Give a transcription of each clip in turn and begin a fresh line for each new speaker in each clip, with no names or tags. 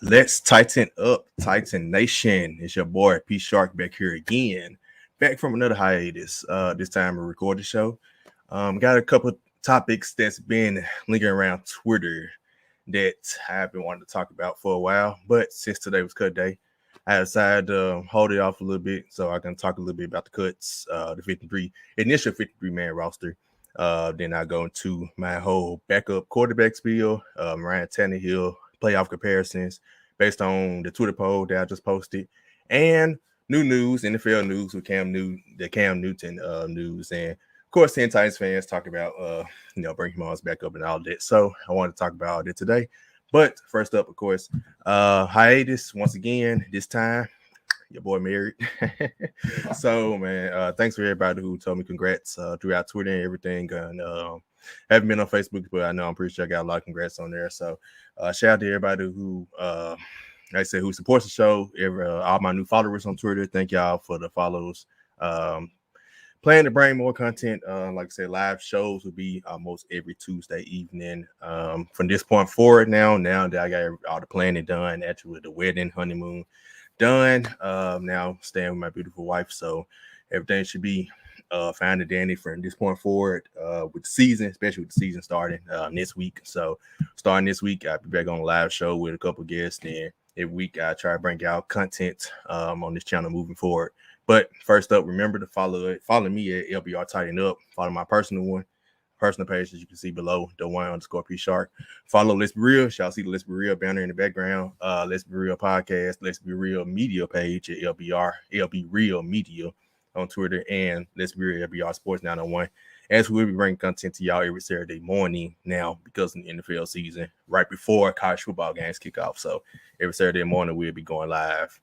Let's tighten up, Titan Nation. It's your boy P Shark back here again, back from another hiatus. This time we record the show. Got a couple topics that's been lingering around Twitter that I've been wanting to talk about for a while, but since today was cut day, I decided to hold it off a little bit so I can talk a little bit about the cuts, the initial 53 man roster. Then I go into my whole backup quarterback spiel, Ryan Tannehill playoff comparisons based on the Twitter poll that I just posted, and new news, NFL news with the Cam Newton news, and of course, 10 Titans fans talk about bring Moss back up and all that. So I want to talk about all that today. But first up, of course, hiatus once again. This time, your boy married. So man, thanks for everybody who told me congrats throughout Twitter and everything. And haven't been on Facebook, but I know I'm pretty sure I got a lot of congrats on there. So shout out to everybody who like I said, who supports the show, all my new followers on Twitter. Thank y'all for the follows. Plan to bring more content. Like I said, live shows will be almost every Tuesday evening. From this point forward now that I got all the planning done, actually the wedding, honeymoon done. Now staying with my beautiful wife. So everything should be fine and dandy from this point forward with the season, especially with the season starting this week. So starting this week, I'll be back on a live show with a couple guests. And every week I try to bring out content on this channel moving forward. But first up, remember to follow me at LBR Tighten Up. Follow my personal page, as you can see below, the _P Shark. Follow Let's Be Real. Y'all see the Let's Be Real banner in the background. Let's Be Real podcast, Let's Be Real media page at LB Real Media on Twitter, and Let's Be Real LBR Sports 901. As we'll be bringing content to y'all every Saturday morning now because of the NFL season, right before college football games kick off. So every Saturday morning we'll be going live.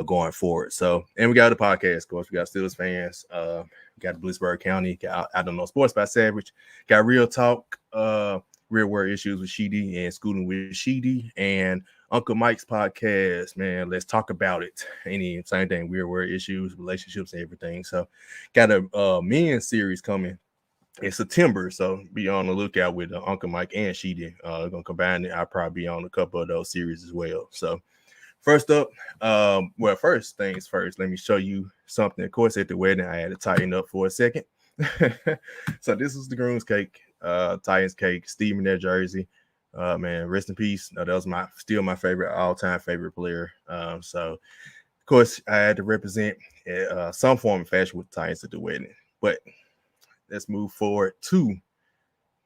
Going forward. So, and we got the podcast, of course. We got Steelers fans, got the Blitzburg County, got I Don't Know Sports by Savage, got Real Talk, Real World Issues with Sheedy and Schooling with Sheedy, and Uncle Mike's podcast, man. Let's talk about it. Same thing, Real World Issues, relationships, and everything. So, got a men's series coming in September, so be on the lookout with Uncle Mike and Sheedy. Gonna combine it. I'll probably be on a couple of those series as well. So, first up, first things first, let me show you something. Of course, at the wedding, I had to tighten up for a second. So this is the groom's cake, Titans cake, steaming their jersey. Man, rest in peace. No, that was still my favorite, all-time favorite player. So, of course, I had to represent some form of fashion with Titans at the wedding. But let's move forward to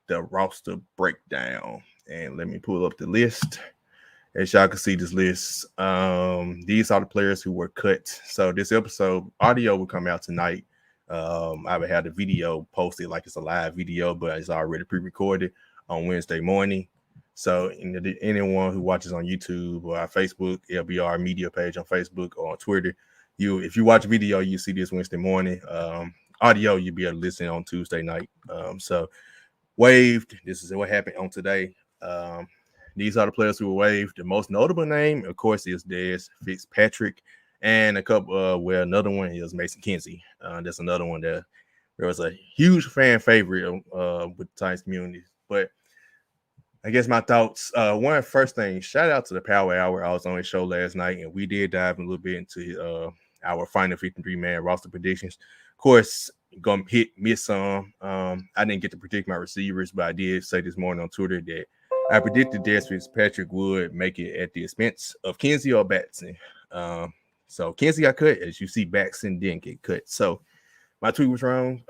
the roster breakdown. And let me pull up the list. As y'all can see this list, these are the players who were cut. So this episode audio will come out tonight. I would have the video posted like it's a live video, but it's already pre-recorded on Wednesday morning. So anyone who watches on YouTube or our Facebook, LBR media page on Facebook or on Twitter, if you watch video, you see this Wednesday morning. Audio, you'll be able to listen on Tuesday night. So waived. This is what happened on today. These are the players who were waived. The most notable name, of course, is Dez Fitzpatrick, and a couple. Another one is Mason Kinsey. That's another one that there was a huge fan favorite with the Titans community. But I guess my thoughts. First thing, shout out to the Power Hour. I was on his show last night, and we did dive a little bit into our final 53-man roster predictions. Of course, gonna miss some. I didn't get to predict my receivers, but I did say this morning on Twitter that I predicted Dez Fitzpatrick would make it at the expense of Kinsey or Batson. So Kinsey got cut. As you see, Batson didn't get cut. So my tweet was wrong.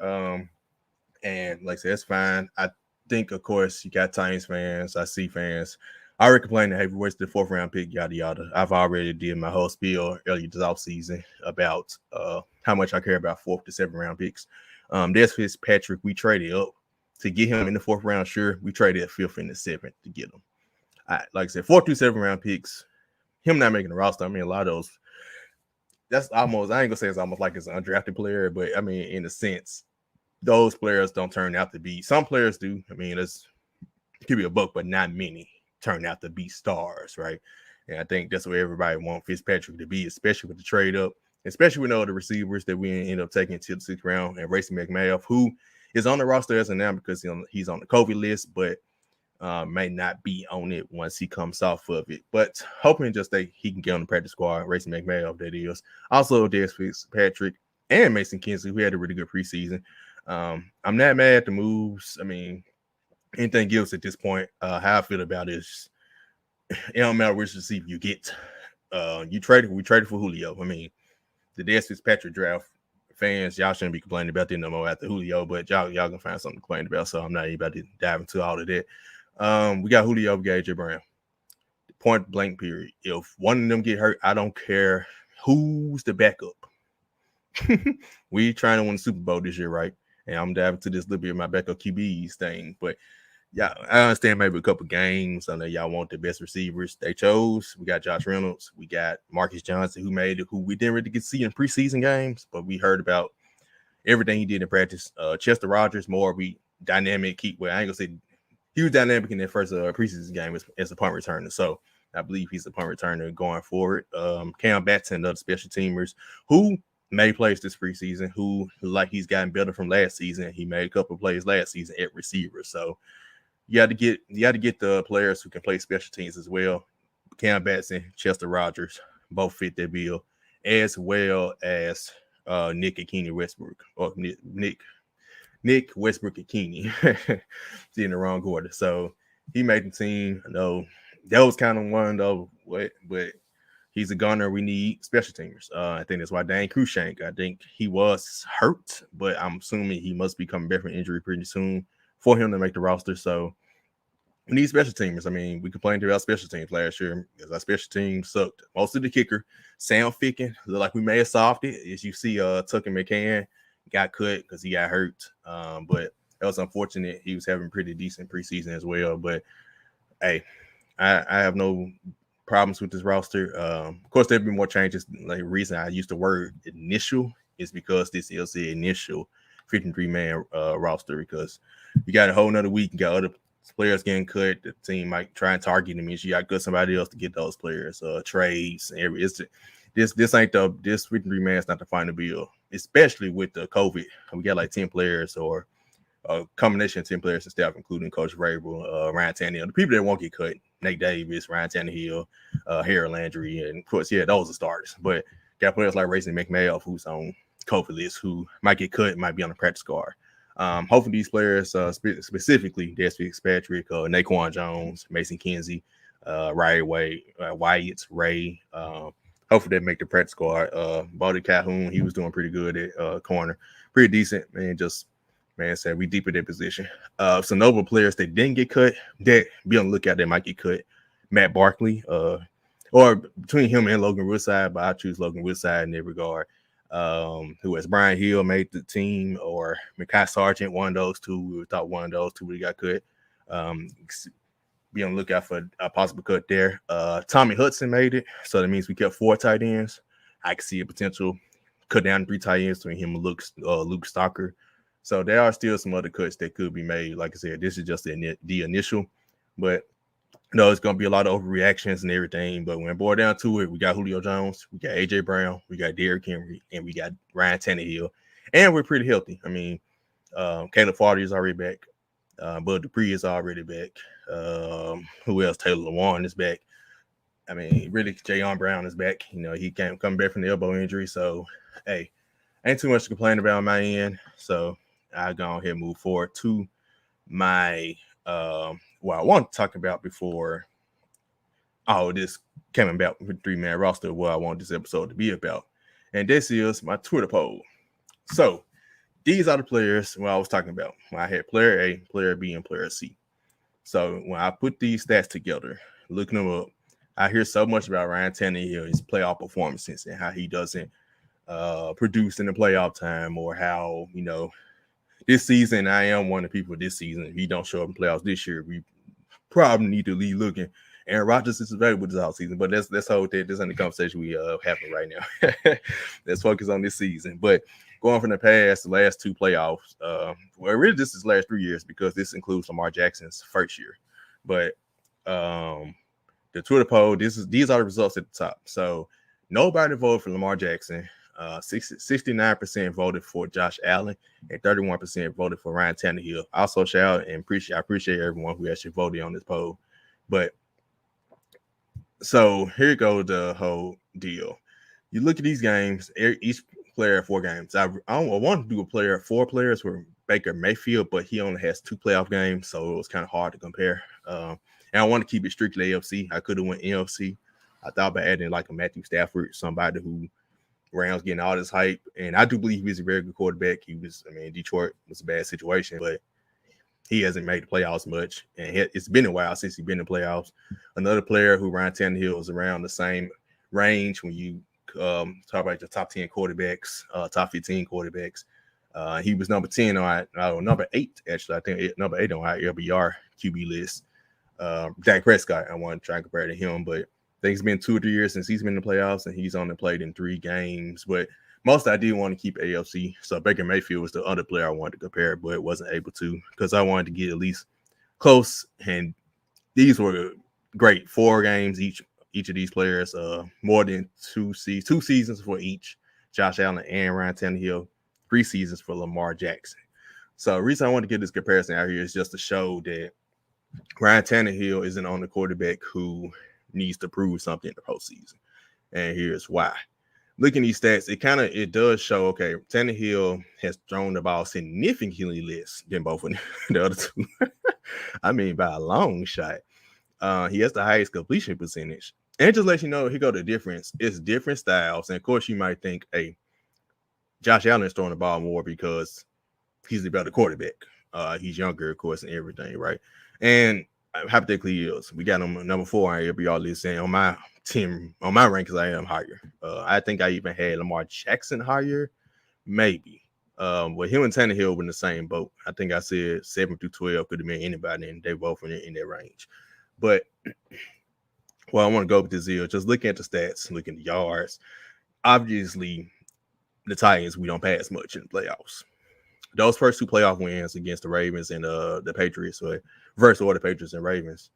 And like I said, that's fine. I think, of course, you got Titans fans. I see fans. I already complained that, hey, where's the 4th round pick, yada, yada. I've already did my whole spiel earlier this offseason about how much I care about 4th to 7th round picks. Dez Fitzpatrick, we traded up to get him in the 4th round. Sure, we traded 5th and the 7th to get him. Like I said, 4th to 7th round picks, him not making the roster. I mean, a lot of those, that's almost, I ain't gonna say it's almost like it's an undrafted player, but I mean, in a sense, those players don't turn out to be, some players do. I mean, it's could be a buck, but not many turn out to be stars, right? And I think that's what everybody wants Fitzpatrick to be, especially with the trade up, especially with all the receivers that we end up taking to the 6th round, and Racing McMath, who is on the roster as of now because he's on the COVID list, but may not be on it once he comes off of it, but hoping just that he can get on the practice squad. Racing McMahon, that is. Also, Dez Fitzpatrick and Mason Kinsey, who had a really good preseason. I'm not mad at the moves. I mean, anything gives at this point. How I feel about it is, it don't matter which receiver you get. We traded for Julio. I mean, the Dez Fitzpatrick draft fans, y'all shouldn't be complaining about that no more after Julio, but y'all can find something to complain about. So I'm not even about to dive into all of that. We got Julio, we got AJ Brown. Point blank period. If one of them get hurt, I don't care who's the backup. We trying to win the Super Bowl this year, right? And I'm diving to this little bit of my backup QBs thing, but yeah, I understand maybe a couple games. I know y'all want the best receivers they chose. We got Josh Reynolds, we got Marcus Johnson, who we didn't really get to see in preseason games, but we heard about everything he did in practice. Chester Rogers, more be dynamic. I ain't gonna say he was dynamic in that first preseason game as a punt returner. So I believe he's a punt returner going forward. Cam Batson, other special teamers who made plays this preseason, who like he's gotten better from last season. He made a couple of plays last season at receiver. So you got to get the players who can play special teams as well. Cam Batson, Chester Rogers, both fit that bill, as well as Nick and Keeney Westbrook, or Nick Westbrook and Keeney. See in the wrong order. So he made the team. I know that was kind of one though, but he's a gunner. We need special teamers. I think that's why Dane Cruikshank, I think he was hurt, but I'm assuming he must be coming back from injury pretty soon for him to make the roster. So we need special teamers. I mean, we complained about special teams last year because our special team sucked. Most of the kicker, Sam Ficken, looked like we may have solved it. As you see, Tucker McCann got cut because he got hurt. But that was unfortunate. He was having pretty decent preseason as well. But hey, I have no problems with this roster. Of course, there'll be more changes. Like the reason I use the word initial is because this is the initial 53-man roster, because you got a whole nother week. You got other players getting cut. The team might try and target them. You got to get somebody else to get those players, trades. This ain't this 53-man is not the final bill, especially with the COVID. We got like 10 players or a combination of 10 players and staff, including Coach Vrabel, Ryan Tannehill. The people that won't get cut: Nate Davis, Ryan Tannehill, Harold Landry, and of course, those are starters. But got players like Racing McMahon, who's on COVID list, who might get cut, might be on the practice squad. Hopefully these players, specifically Dez Fitzpatrick, Naquan Jones, Mason Kinsey, Wyatt, Ray, hopefully they make the practice squad. Baldy Calhoun, he was doing pretty good at corner, pretty decent, man. Said we deep in that position. Some notable players that didn't get cut, that be on the lookout, they might get cut. Matt Barkley, or between him and Logan Woodside, but I choose Logan Woodside in that regard. Who has Brian Hill made the team, or Mekhi Sargent, one of those two. We thought one of those two would got cut. Be on the lookout for a possible cut there. Tommy Hudson made it, so that means we kept 4 tight ends. I can see a potential cut down to 3 tight ends between him and Luke Stalker. So there are still some other cuts that could be made. Like I said, this is just the initial, but it's going to be a lot of overreactions and everything. But when it boils down to it, we got Julio Jones, we got AJ Brown, we got Derrick Henry, and we got Ryan Tannehill, and we're pretty healthy. I mean, Caleb Farley is already back. Bud Dupree is already back. Who else? Taylor Lewan is back. I mean, really, Jayon Brown is back. He can't come back from the elbow injury. So, hey, ain't too much to complain about on my end. So I'll go ahead and move forward to my what I want to talk about before all this came about with 3-man roster, what I want this episode to be about. And this is my Twitter poll. So these are the players I was talking about when I had player A, player B, and player C. So when I put these stats together, looking them up, I hear so much about Ryan Tannehill, his playoff performances, and how he doesn't produce in the playoff time, or how, this season, I am one of the people this season, if he don't show up in playoffs this year, we probably need to leave looking. Aaron Rodgers is available this offseason, but let's hold that. This ain't the conversation we having right now. Let's focus on this season. But going from the past, the last 2 playoffs, well, really this is the last 3 years, because this includes Lamar Jackson's first year. But the Twitter poll, these are the results at the top. So nobody voted for Lamar Jackson. 69% voted for Josh Allen and 31% voted for Ryan Tannehill. Also, shout out and I appreciate everyone who actually voted on this poll. But so here goes the whole deal. You look at these games, each player 4 games. I want to do a player 4 players for Baker Mayfield, but he only has 2 playoff games, so it was kind of hard to compare. And I want to keep it strictly AFC. I could have went NFC. I thought about adding like a Matthew Stafford, somebody who Rams getting all this hype, and I do believe he was a very good quarterback. Detroit was a bad situation, but he hasn't made the playoffs much, and it's been a while since he's been in the playoffs. Another player who Ryan Tannehill is around the same range when you talk about the top 10 quarterbacks, top 15 quarterbacks. He was number 10 on number 8, actually. I think number 8 on our LBR QB list. Dak Prescott, I want to try and compare to him, but I think it's been 2 or 3 years since he's been in the playoffs, and he's only played in 3 games. But most I did want to keep AFC. So Baker Mayfield was the other player I wanted to compare, but wasn't able to because I wanted to get at least close. And these were great 4 games each of these players, more than 2 seasons for each. Josh Allen and Ryan Tannehill, 3 seasons for Lamar Jackson. So the reason I want to get this comparison out here is just to show that Ryan Tannehill isn't on the quarterback who needs to prove something in the postseason. And here's why. Looking at these stats, it does show, okay, Tannehill has thrown the ball significantly less than both of the other 2. I mean, by a long shot. He has the highest completion percentage. And it just lets you know, here go the difference. It's different styles. And of course, you might think, hey, Josh Allen is throwing the ball more because he's the better quarterback. He's younger, of course, and everything, right? And hypothetically, he is. We got him number 4 on every all list. And on my team, on my rankings, I am higher. I think I even had Lamar Jackson higher, maybe. With him and Tannehill were in the same boat. I think I said 7 through 12 could have been anybody, and they both were in their range. But well, I want to go with this here. Just looking at the stats, looking at the yards. Obviously, the Titans, we don't pass much in the playoffs. Those first 2 playoff wins against the Ravens and the Patriots, or reverse order Patriots and Ravens.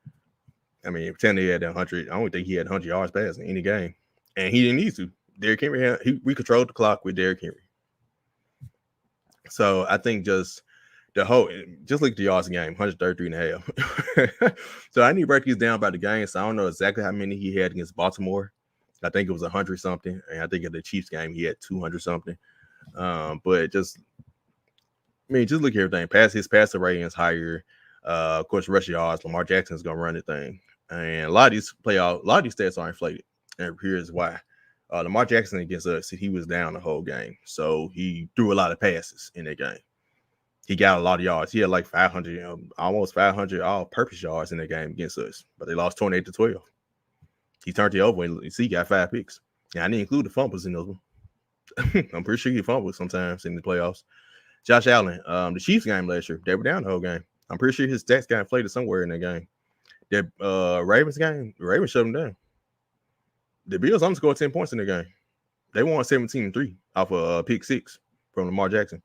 I mean, Tannehill had 100. I don't think he had 100 yards passing in any game, and he didn't need to. Derrick Henry, we controlled the clock with Derrick Henry. So I think just look at the yards game, 133 and a half. So I need to break these down by the game. So I don't know exactly how many he had against Baltimore. I think it was 100 something, and I think at the Chiefs game he had 200 something. But just look at everything. His passer rating is higher. Of course, rush yards. Lamar Jackson's gonna run the thing, and a lot of these stats are inflated. And here's why. Lamar Jackson against us, he was down the whole game, so he threw a lot of passes in that game. He got a lot of yards. He had like 500, almost 500 all-purpose yards in that game against us, but they lost 28-12. He turned it over and he got 5 picks. And I didn't include the fumbles in those ones. I'm pretty sure he fumbled sometimes in the playoffs. Josh Allen, the Chiefs game last year, they were down the whole game. I'm pretty sure his stats got inflated somewhere in that game. That Ravens game, the Ravens shut him down. The Bills only scored 10 points in the game. They won 17-3 off a pick 6 from Lamar Jackson.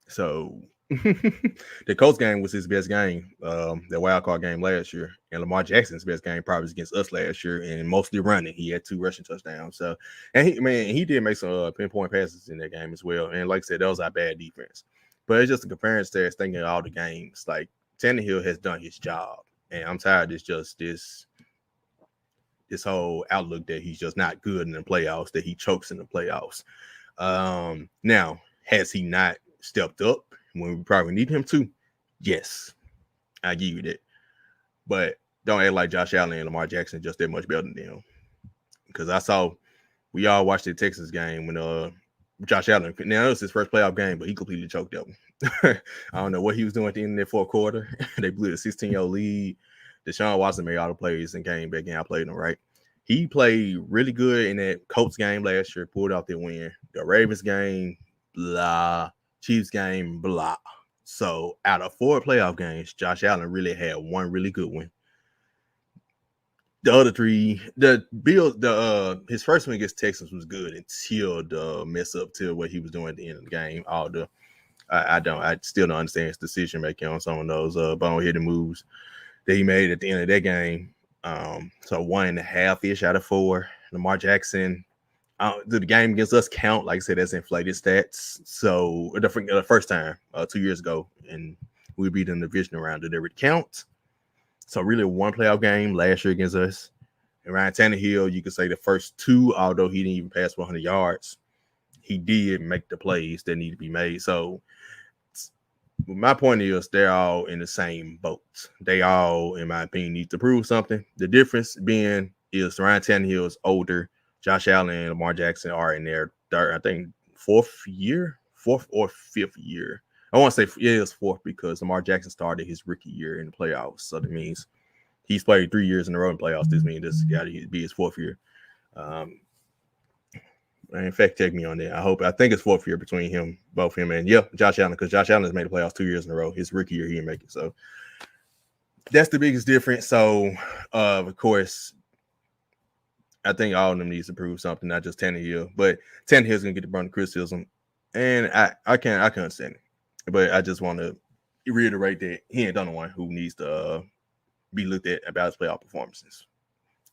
So the Colts game was his best game, the wild card game last year. And Lamar Jackson's best game probably was against us last year, and mostly running. He had 2 rushing touchdowns. So, and he did make some pinpoint passes in that game as well. And like I said, that was our bad defense. But it's just a comparing stats, thinking of all the games. Like Tannehill has done his job, and I'm tired of this whole outlook that he's just not good in the playoffs, that he chokes in the playoffs. Now, has he not stepped up when we probably need him to? Yes, I give you that. But don't act like Josh Allen and Lamar Jackson just that much better than him. Because we all watched the Texas game when Josh Allen, now it was his first playoff game, but he completely choked that one. I don't know what he was doing at the end of that 4th quarter. They blew a 16-0 lead. Deshaun Watson made all the plays and came back and outplayed him, right? He played really good in that Colts game last year, pulled off the win. The Ravens game, blah. Chiefs game, blah. So out of 4 playoff games, Josh Allen really had 1 really good one. The other 3, the Bills, his first one against Texas was good until the mess up to what he was doing at the end of the game. I still don't understand his decision making on some of those boneheaded moves that he made at the end of that game. So 1.5-ish out of 4. Lamar Jackson, did the game against us count? Like I said, that's inflated stats. So the first time 2 years ago, and we beat in the division round. Did it really count? So really, one playoff game last year against us. And Ryan Tannehill, you could say the first two, although he didn't even pass 100 yards, he did make the plays that need to be made. So my point is, they're all in the same boat. They all, in my opinion, need to prove something. The difference being is Ryan Tannehill is older. Josh Allen and Lamar Jackson are in their third, I think, fourth or fifth year. I want to say it's fourth because Lamar Jackson started his rookie year in the playoffs. So that means he's played 3 years in a row in playoffs. This means this got to be his fourth year. In fact, check me on that. I think it's fourth year between both him and Josh Allen, because Josh Allen has made the playoffs 2 years in a row. His rookie year, he didn't make it. So that's the biggest difference. So, of course, I think all of them needs to prove something, not just Tannehill. But Tannehill's gonna get the brunt of criticism, and I can understand it. But I just want to reiterate that he ain't done the one who needs to be looked at about his playoff performances.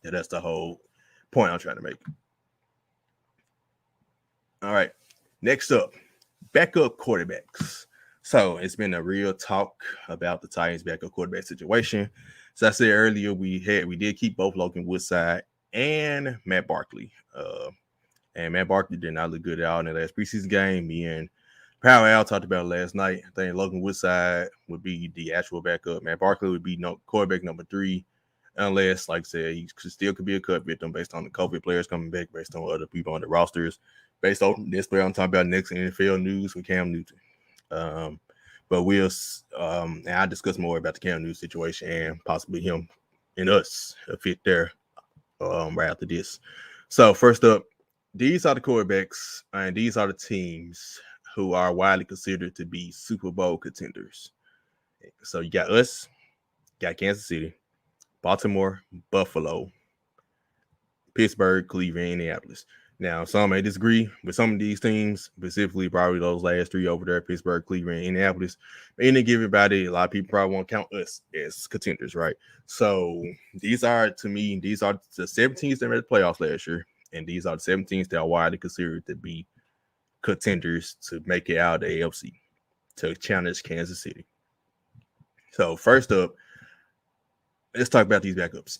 Yeah, that's the whole point I'm trying to make. All right, next up, backup quarterbacks. So it's been a real talk about the Titans' backup quarterback situation. So I said earlier, we did keep both Logan Woodside and Matt Barkley. And Matt Barkley did not look good at all in the last preseason game. Me and Power Al talked about it last night. I think Logan Woodside would be the actual backup. Matt Barkley would be quarterback number 3, unless, like I said, he still could be a cut victim based on the COVID players coming back, based on other people on the rosters, based on this player I'm talking about next NFL news with Cam Newton. But and I'll discuss more about the Cam Newton situation and possibly him and us fit there right after this. So first up, these are the quarterbacks and these are the teams who are widely considered to be Super Bowl contenders. So you got us, got Kansas City, Baltimore, Buffalo, Pittsburgh, Cleveland, Indianapolis. Now, some may disagree with some of these teams, specifically probably those last 3 over there, Pittsburgh, Cleveland, Indianapolis. But any given body, a lot of people probably won't count us as contenders, right? So these are the 7 teams that made the playoffs last year, and these are the 7 teams that are widely considered to be contenders to make it out of the AFC to challenge Kansas City. So first up, let's talk about these backups.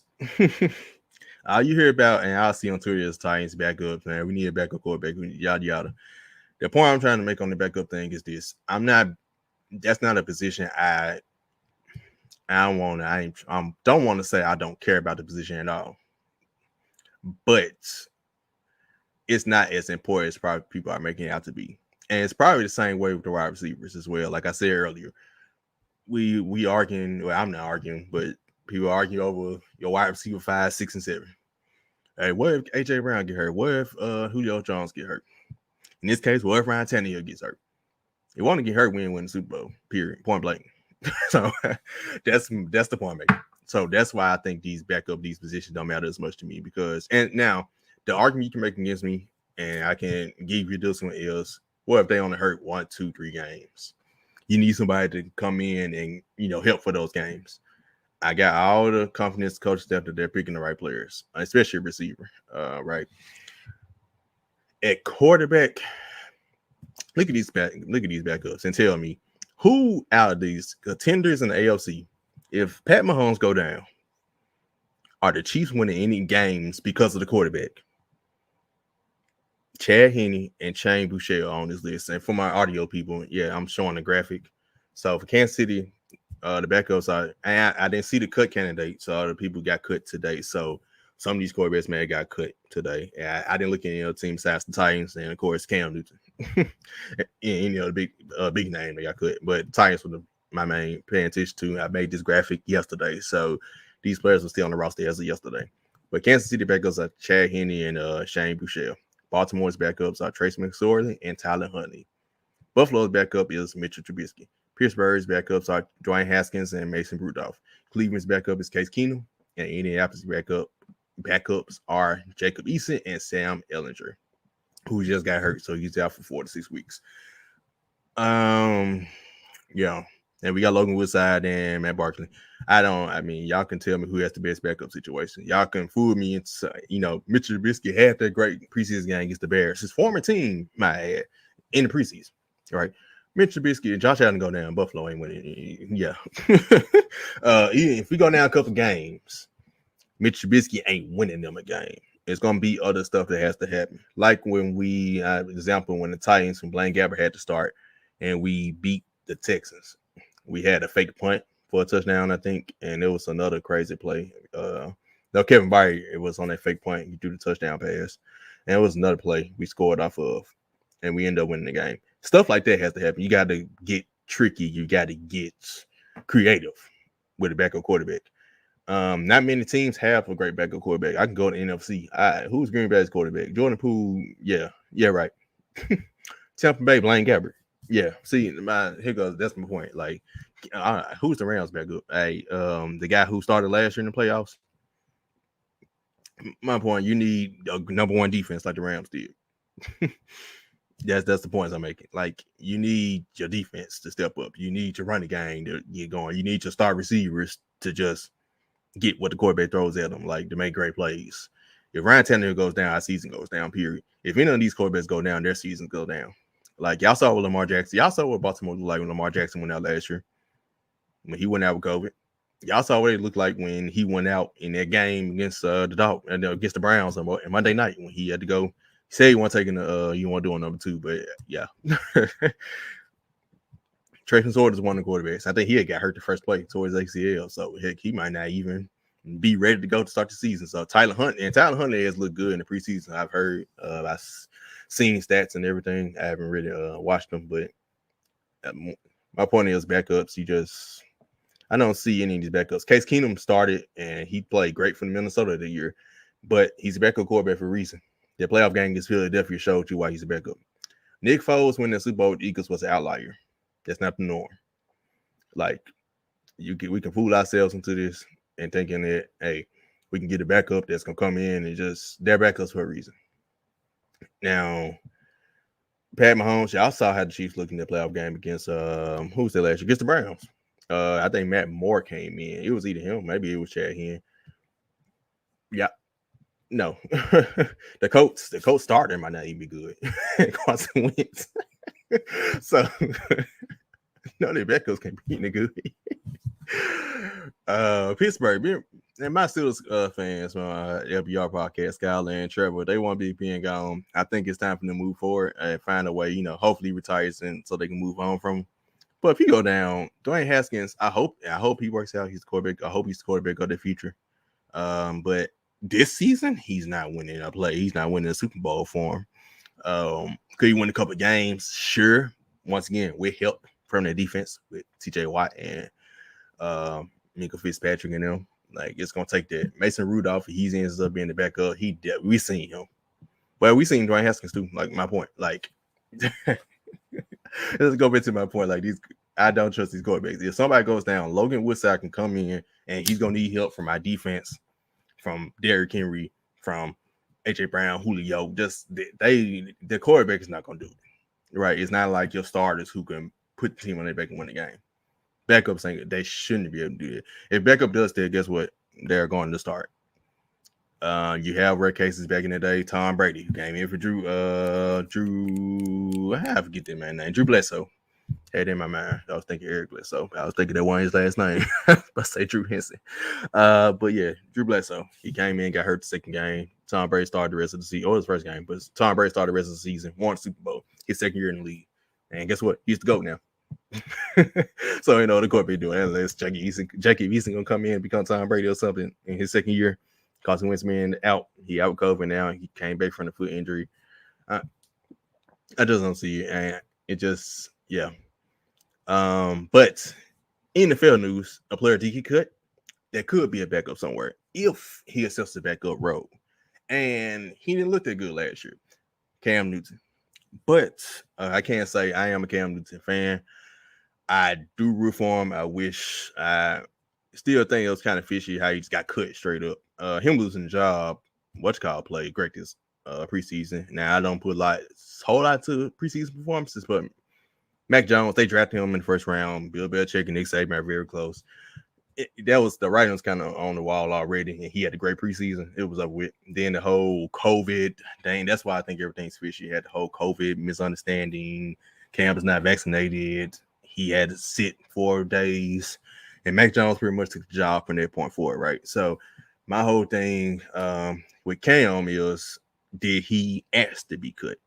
All you hear about, and I'll see on Twitter, is Titans backup, man. We need a backup quarterback, yada yada. The point I'm trying to make on the backup thing is this: that's not a position I don't want to say I don't care about the position at all, but it's not as important as probably people are making it out to be, and it's probably the same way with the wide receivers as well. Like I said earlier, we arguing. Well, I'm not arguing, but people argue over your wide receiver 5, 6, and 7. Hey, what if AJ Brown get hurt? What if Julio Jones get hurt? In this case, what if Ryan Tannehill gets hurt? You want to get hurt, we ain't win the Super Bowl. Period. Point blank. So that's the point I'm making. So that's why I think these positions don't matter as much to me, because, and now the argument you can make against me, and I can give you this one, is what if they only hurt 1, 2, 3 games? You need somebody to come in and help for those games. I got all the confidence coach staff that they're picking the right players, especially receiver. Right. At quarterback, look at these backups and tell me who out of these contenders in the AFC, if Pat Mahomes go down, are the Chiefs winning any games because of the quarterback? Chad Henne and Shane Boucher are on this list. And for my audio people, yeah, I'm showing the graphic. So for Kansas City, the backups are, and I didn't see the cut candidate, so the people got cut today. So some of these quarterbacks may have got cut today. And I didn't look at any other team besides the Titans, and of course Cam Newton. Any other big name they got cut, but Titans were my main paying attention to. I made this graphic yesterday, so these players were still on the roster as of yesterday. But Kansas City backups are Chad Henne and Shane Boucher. Baltimore's backups are Trace McSorley and Tyler Huntley. Buffalo's backup is Mitchell Trubisky. Pittsburgh's backups are Dwayne Haskins and Mason Rudolph. Cleveland's backup is Case Keenum, and Indianapolis' backups are Jacob Eason and Sam Ehlinger, who just got hurt, so he's out for 4 to 6 weeks. Yeah. And we got Logan Woodside and Matt Barkley. I mean, y'all can tell me who has the best backup situation. Y'all can fool me into, Mitchell Trubisky had that great preseason game against the Bears. His former team, might add, in the preseason, right? Mitch Trubisky and Josh Allen go down. Buffalo ain't winning. Yeah. If we go down a couple games, Mitch Trubisky ain't winning them a game. It's gonna be other stuff that has to happen. Like when we, example, when the Titans and Blaine Gabbert had to start, and we beat the Texans. We had a fake punt for a touchdown, I think, and it was another crazy play. No, Kevin Byard, it was on that fake punt. He threw the touchdown pass, and it was another play we scored off of, and we ended up winning the game. Stuff like that has to happen. You got to get tricky. You got to get creative with a backup quarterback. Not many teams have a great backup quarterback. I can go to NFC. Who's Green Bay's quarterback? Jordan Poole. Yeah, right. Tampa Bay, Blaine Gabbert. Yeah, see, here goes. That's my point. Like, who's the Rams backup? Hey, the guy who started last year in the playoffs. My point. You need a number one defense like the Rams did. That's the points I'm making. Like, you need your defense to step up. You need to run the game to get going. You need your star receivers to just get what the quarterback throws at them, like to make great plays. If Ryan Tannehill goes down, our season goes down, period. If any of these quarterbacks go down, their seasons go down. Like, y'all saw with Lamar Jackson. Y'all saw what Baltimore looked like when Lamar Jackson went out last year. When he went out with COVID. Y'all saw what it looked like when he went out in that game against against the Browns on Monday night when he had to go. He said he wasn't taking you want to do a number 2, but yeah. Trace Sword is one of the quarterbacks. I think he had got hurt the first play towards ACL, so heck, he might not even be ready to go to start the season. So Tyler Huntley has looked good in the preseason. I've heard, I've seen stats and everything. I haven't really watched them, but my point is backups. I don't see any of these backups. Case Keenum started and he played great for the Minnesota the year, but he's a backup quarterback for a reason. The playoff game against Philadelphia showed you why he's a backup. Nick Foles winning the Super Bowl with the Eagles was an outlier. That's not the norm. Like, we can fool ourselves into this and thinking that, hey, we can get a backup that's gonna come in and just they're backups for a reason. Now, Pat Mahomes, y'all saw how the Chiefs looked in that playoff game against who was that last year? Against the Browns. I think Matt Moore came in. It was either him, maybe it was Chad Hen. Yeah. No. the Colts starter might not even be good. Carson Wentz. So no, their backups can't be any good. Pittsburgh, and my Steelers fans from LBR podcast, Skyler and Trevor, they want to be being gone. I think it's time for them to move forward and find a way, hopefully retires and so they can move on from him. But if you go down, Dwayne Haskins, I hope he works out. He's the quarterback. I hope he's the quarterback of the future. But this season, he's not winning a play. He's not winning a Super Bowl for him. Could he win a couple of games? Sure. Once again, with help from the defense with TJ Watt and Minka Fitzpatrick and them. Like, it's gonna take that. Mason Rudolph, he ends up being the backup. We seen him. Well, we seen Dwayne Haskins too. Like, my point. Like, let's go back to my point. Like, I don't trust these quarterbacks. If somebody goes down, Logan Woodside can come in and he's gonna need help from my defense, from Derrick Henry, from AJ Brown, Julio. Just the quarterback is not gonna do it. Right? It's not like your starters who can put the team on their back and win the game. Backups they shouldn't be able to do that. If backup does that, guess what? They're going to start. You have rare cases back in the day. Tom Brady, who came in for Drew. I forget that man's name. Drew Bledsoe. Had it in my mind. I was thinking Eric Bledsoe. I was thinking that one his last name. But say Drew Henson. But yeah, Drew Bledsoe. He came in, got hurt the second game. Tom Brady started the rest of the season, or his first game, but Tom Brady started the rest of the season, won the Super Bowl, his second year in the league. And guess what? He's the GOAT now. So the court be doing unless Jackie Eason gonna come in and become Tom Brady or something in his second year. Carson Wentz being out, he out COVID now. He came back from the foot injury. I just don't see it, and it just But in NFL news, a player DK cut that could be a backup somewhere if he accepts the backup role, and he didn't look that good last year. Cam Newton, but I can't say I am a Cam Newton fan. I do root for him. I still think it was kind of fishy how he just got cut straight up. Him losing the job, played great this preseason. Now I don't put a whole lot to preseason performances, but Mac Jones, they drafted him in the first round. Bill Belichick and Nick Saban are very close. That was the writing was kind of on the wall already, and he had a great preseason. It was up with then the whole COVID thing. That's why I think everything's fishy. He had the whole COVID misunderstanding. Cam is not vaccinated. He had to sit 4 days, and Mac Jones pretty much took the job from that point forward, right? So my whole thing with Cam is, did he ask to be cut?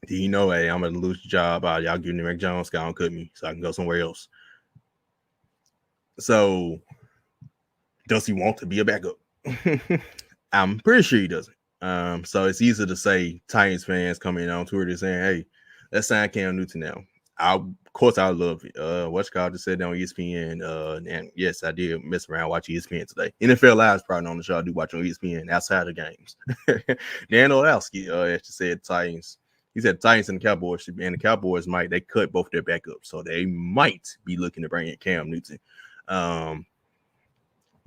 Did he know, hey, I'm gonna lose the job? Y'all give me Mac Jones, don't cut me, so I can go somewhere else. So does he want to be a backup? I'm pretty sure he doesn't. So it's easy to say Titans fans coming on Twitter saying, hey, let's sign Cam Newton now. Of course, I love it. What's called just said on ESPN. And yes, I did mess around watching ESPN today. NFL Live is probably on the show. I do watch on ESPN outside of games. Dan Orlowski actually said Titans. He said Titans and the Cowboys should be, and the Cowboys they cut both their backups, so they might be looking to bring in Cam Newton.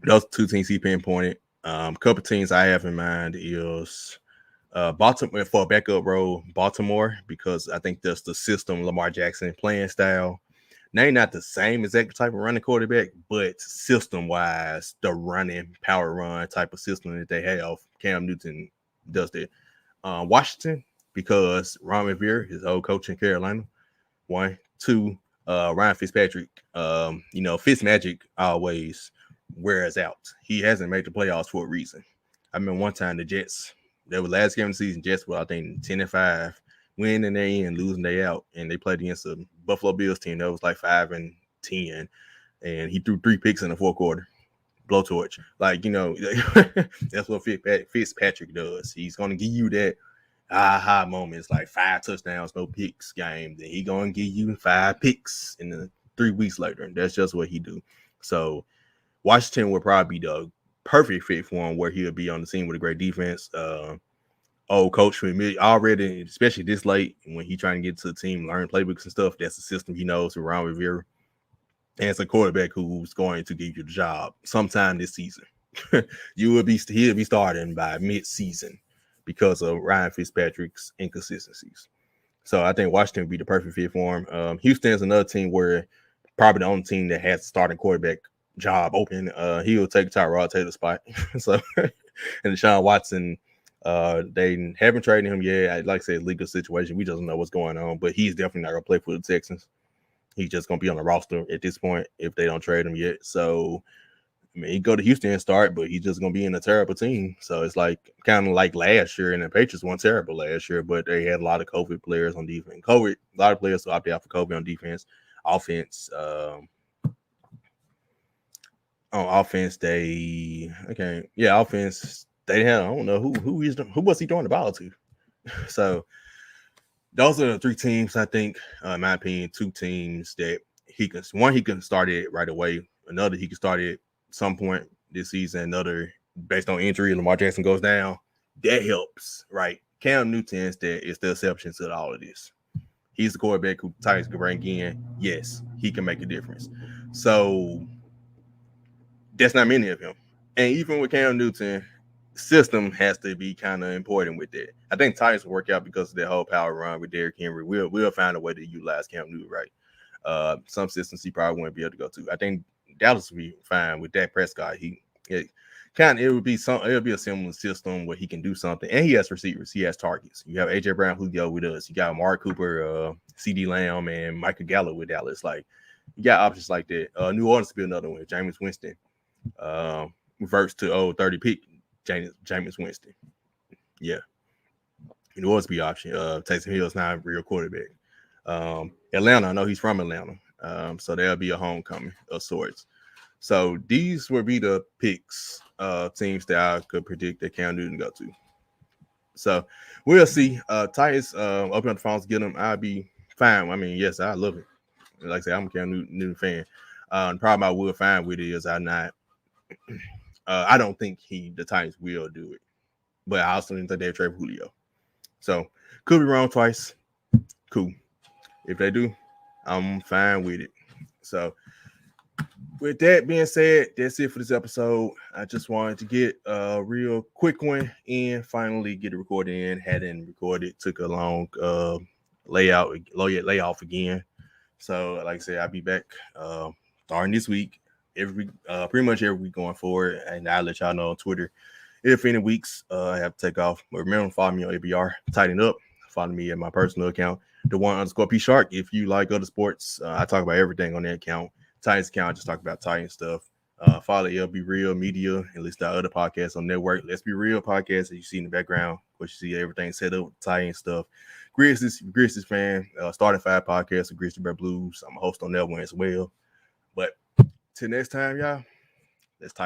Those two teams he pinpointed. A couple teams I have in mind is Baltimore for a backup role, Baltimore, because I think that's the system Lamar Jackson playing style. They're not the same exact type of running quarterback, but system-wise, the running power run type of system that they have, Cam Newton does that. Washington, because Ron Rivera, his old coach in Carolina. 1, 2, Ryan Fitzpatrick. Fitzmagic always wears out. He hasn't made the playoffs for a reason. I remember one time the Jets, that was last game of the season, Jets were, I think, 10-5, winning their end, losing they out, and they played against the Buffalo Bills team that was like 5-10, and he threw 3 picks in the fourth quarter. Blowtorch. That's what Fitzpatrick does. He's going to give you that aha moments, like 5 touchdowns, no picks game. Then he going to give you 5 picks in the 3 weeks later, and that's just what he do. So Washington would probably be the perfect fit for him, where he would be on the team with a great defense. Old coach for me already, especially this late when he trying to get to the team, learn playbooks and stuff. That's the system he knows around Rivera. And it's a quarterback who's going to give you the job sometime this season. He'll be starting by mid-season because of Ryan Fitzpatrick's inconsistencies. So I think Washington would be the perfect fit for him. Houston's another team where probably the only team that has a starting quarterback job open. He will take Tyrod Taylor's spot. So and Deshaun Watson, they haven't traded him yet. Like I said, legal situation. We just don't know what's going on, but he's definitely not gonna play for the Texans. He's just gonna be on the roster at this point if they don't trade him yet. So I mean, he go to Houston and start, but he's just gonna be in a terrible team. So it's like kind of like last year, and the Patriots weren't terrible last year, but they had a lot of COVID players on defense. A lot of players who opted out for COVID on defense. Offense, on offense, offense. They had, I don't know who was he throwing the ball to. So those are the 3 teams, I think, in my opinion, 2 teams that he can start it right away. Another he can start it some point this season. Another based on injury, Lamar Jackson goes down. That helps, right? Cam Newton is the exception to all of this. He's the quarterback who Titans can bring in. Yes, he can make a difference. So that's not many of him. And even with Cam Newton, system has to be kind of important with that. I think Titans will work out because of their whole power run with Derrick Henry. We'll find a way to utilize Cam Newton right. Some systems he probably wouldn't be able to go to. I think Dallas will be fine with Dak Prescott. It would be a similar system where he can do something, and he has receivers, he has targets. You have AJ Brown who go with us. You got Mark Cooper, CD Lamb, and Michael Gallup with Dallas. Like you got options like that. New Orleans will be another one. Jameis Winston reverts to 30 pick. Jameis Winston. Yeah. New Orleans be option. Taysom Hill's not a real quarterback. Atlanta, I know he's from Atlanta. So there'll be a homecoming of sorts. So these would be the picks, teams that I could predict that Cam Newton go to. So we'll see. Titans open up the phones, get them. I'll be fine. I mean, yes, I love it. Like I said, I'm a Cam Newton fan. The problem I will find with it is I don't think the Titans will do it. But I also think they'll trade Julio. So could be wrong twice. Cool. If they do, I'm fine with it. So with that being said, that's it for this episode. I just wanted to get a real quick one and finally get it recorded in. Hadn't recorded, took a long layoff again. So, like I said, I'll be back starting this week, pretty much every week going forward, and I'll let y'all know on Twitter if any weeks I have to take off. But remember, follow me on ABR, tighten up. Follow me at my personal account, the1_P Shark. If you like other sports, I talk about everything on that account. Titans account, I just talk about Titan stuff. Follow LB Real Media and list our other podcasts on network. Let's Be Real podcast, as you see in the background, which you see everything set up with Titan stuff. Grizzlies fan, started 5 podcasts of Grizzly Bear Blues. I'm a host on that one as well. But till next time, y'all, let's tighten